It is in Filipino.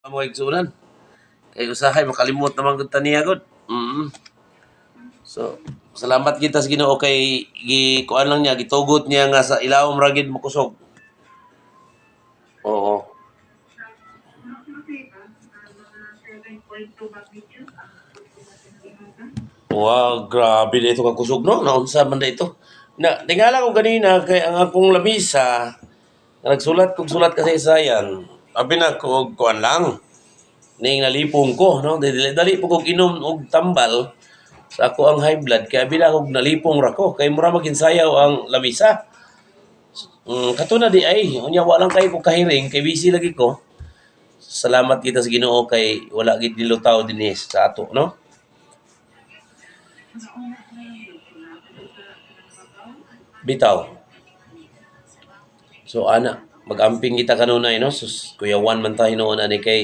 Mo igsunan. Kay usahay makalimot naman gud taniya gud. So, salamat kita sa Ginoo kay kuan lang niya gitugot niya nga sa ilawom ra gid makusog. Oo. Wow, grabe na ito kakusog no. Naunsa man na ito. Tingala ko ganina kay ang akong lamisa nagsulat kog sulat kasi isayan. Abi na ko kuan lang. Ning nalipong ko no. Dali po kog inom og tambal sa ako ang high blood kaya bila kog nalipong ra ko kay mura maginsayaw ang lamisa. Kato na di ay unya wala lang kay ko kahiring kay busy lagi ko. Salamat kita sa Ginoo kay wala gid nilutaw dinhi sa ato no. Bitaw. So ana, mag-amping kita kanunay no. Sus, Kuya Juan man tayo noon ani kay